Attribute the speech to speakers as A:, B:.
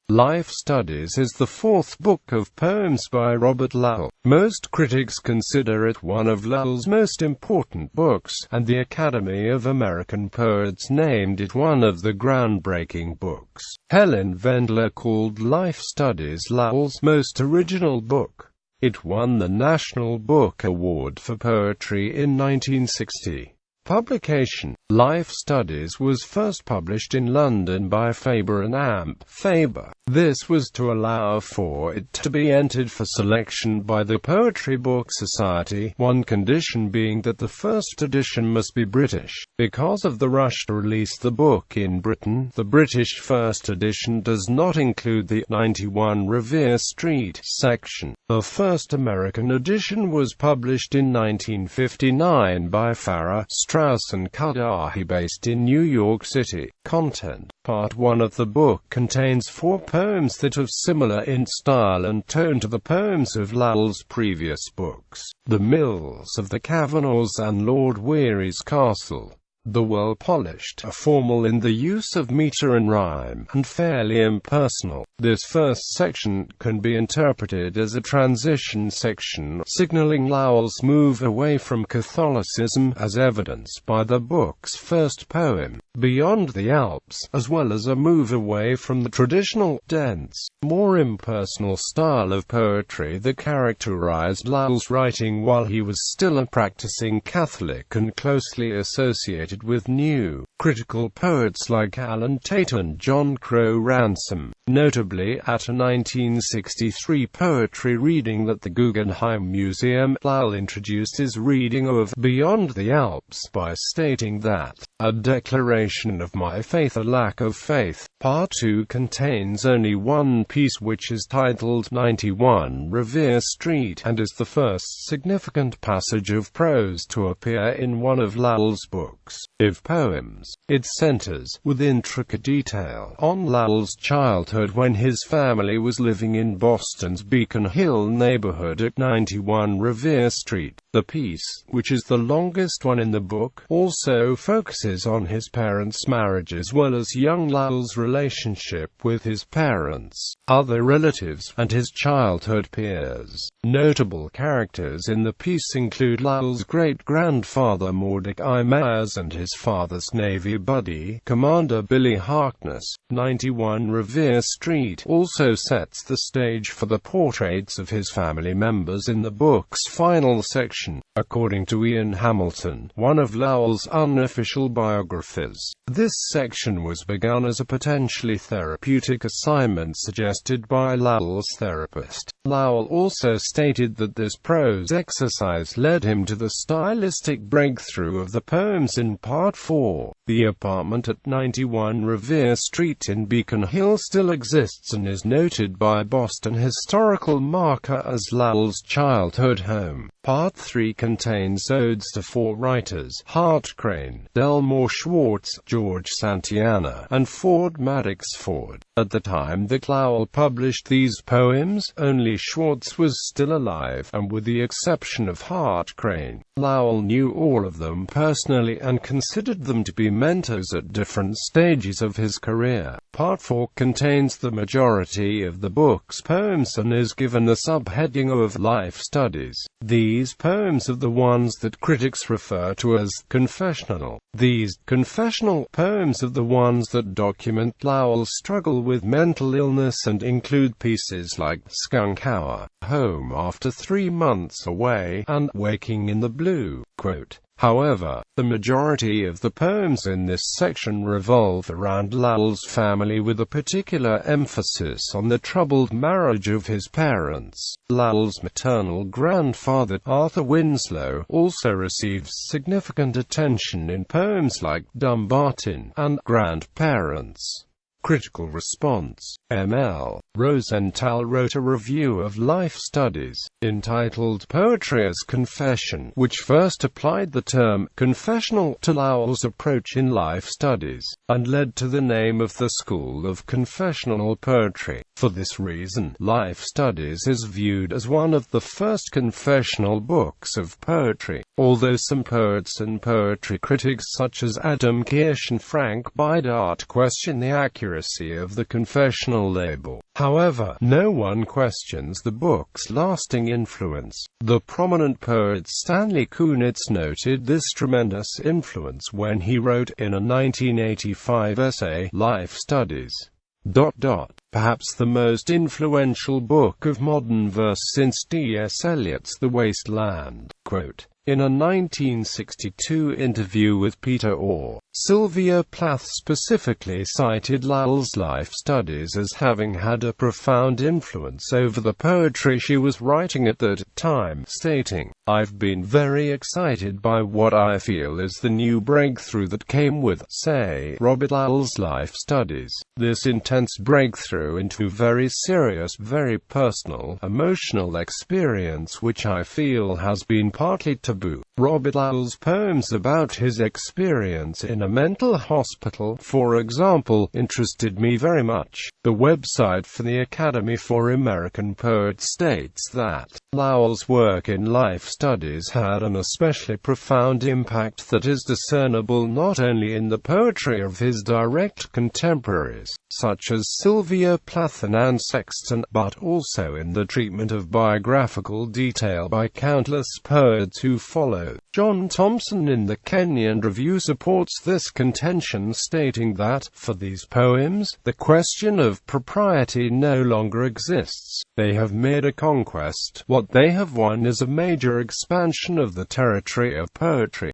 A: Life Studies is the fourth book of poems by Robert Lowell. Most critics consider it one of Lowell's most important books, and the Academy of American Poets named it one of the groundbreaking books. Helen Vendler called Life Studies Lowell's most original book. It won the National Book Award for Poetry in 1960. Publication. Life Studies was first published in London by Faber and Amp. Faber. This was to allow for it to be entered for selection by the Poetry Book Society, one condition being that the first edition must be British. Because of the rush to release the book in Britain, the British first edition does not include the 91 Revere Street section. The first American edition was published in 1959 by Farrar, Straus and Cudahy, based in New York City. Content. Part 1 of the book contains 4 poems that are similar in style and tone to the poems of Lowell's previous books: The Mills of the Kavanaghs and Lord Weary's Castle. The well-polished are formal in the use of meter and rhyme, and fairly impersonal. This first section can be interpreted as a transition section, signaling Lowell's move away from Catholicism, as evidenced by the book's first poem, Beyond the Alps, as well as a move away from the traditional, dense, more impersonal style of poetry that characterized Lowell's writing while he was still a practicing Catholic and closely associated with new, critical poets like Alan Tate and John Crowe Ransom. Notably, at a 1963 poetry reading at the Guggenheim Museum, Lowell introduced his reading of Beyond the Alps by stating that, "A declaration of my faith, a lack of faith." Part 2 contains only one piece, which is titled 91 Revere Street, and is the first significant passage of prose to appear in one of Lowell's books. Of poems, it centers, with intricate detail, on Lowell's childhood when his family was living in Boston's Beacon Hill neighborhood at 91 Revere Street. The piece, which is the longest one in the book, also focuses on his parents' marriage as well as young Lowell's relationship with his parents, other relatives, and his childhood peers. Notable characters in the piece include Lowell's great-grandfather Mordecai Myers and his father's Navy buddy, Commander Billy Harkness. 91 Revere Street also sets the stage for the portraits of his family members in the book's final section. According to Ian Hamilton, one of Lowell's unofficial biographers, this section was begun as a potentially therapeutic assignment suggested by Lowell's therapist. Lowell also stated that this prose exercise led him to the stylistic breakthrough of the poems in Part 4. The apartment at 91 Revere Street in Beacon Hill still exists and is noted by Boston Historical Marker as Lowell's childhood home. Part 3 contains odes to 4 writers: Hart Crane, Delmore Schwartz, George Santayana, and Ford Madox Ford. At the time that Lowell published these poems, only Schwartz was still alive, and with the exception of Hart Crane, Lowell knew all of them personally and considered them to be mentors at different stages of his career. Part 4 contains the majority of the book's poems and is given the subheading of Life Studies. These poems are the ones that critics refer to as confessional. These confessional poems are the ones that document Lowell's struggle with mental illness and include pieces like Skunk Hour, Home After 3 Months Away, and Waking in the Blue. Quote, however, the majority of the poems in this section revolve around Lowell's family, with a particular emphasis on the troubled marriage of his parents. Lowell's maternal grandfather, Arthur Winslow, also receives significant attention in poems like Dumbarton and Grandparents. Critical response. M.L. Rosenthal wrote a review of Life Studies, entitled Poetry as Confession, which first applied the term confessional to Lowell's approach in Life Studies, and led to the name of the school of confessional poetry. For this reason, Life Studies is viewed as one of the first confessional books of poetry. Although some poets and poetry critics such as Adam Kirsch and Frank Bidart question the accuracy accuracy of the confessional label. However, no one questions the book's lasting influence. The prominent poet Stanley Kunitz noted this tremendous influence when he wrote in a 1985 essay, Life Studies. Perhaps the most influential book of modern verse since T.S. Eliot's The Waste Land. Quote, in a 1962 interview with Peter Orr, Sylvia Plath specifically cited Lowell's life studies as having had a profound influence over the poetry she was writing at that time, stating, "I've been very excited by what I feel is the new breakthrough that came with, say, Robert Lowell's life studies. This intense breakthrough into very serious, very personal, emotional experience which I feel has been partly taboo. Robert Lowell's poems about his experience in a mental hospital, for example, interested me very much." The website for the Academy for American Poets states that Lowell's work in life studies had an especially profound impact that is discernible not only in the poetry of his direct contemporaries, such as Sylvia Plath and Anne Sexton, but also in the treatment of biographical detail by countless poets who followed. John Thompson in the Kenyon Review supports this contention, stating that, for these poems, the question of propriety no longer exists. They have made a conquest. What they have won is a major expansion of the territory of poetry.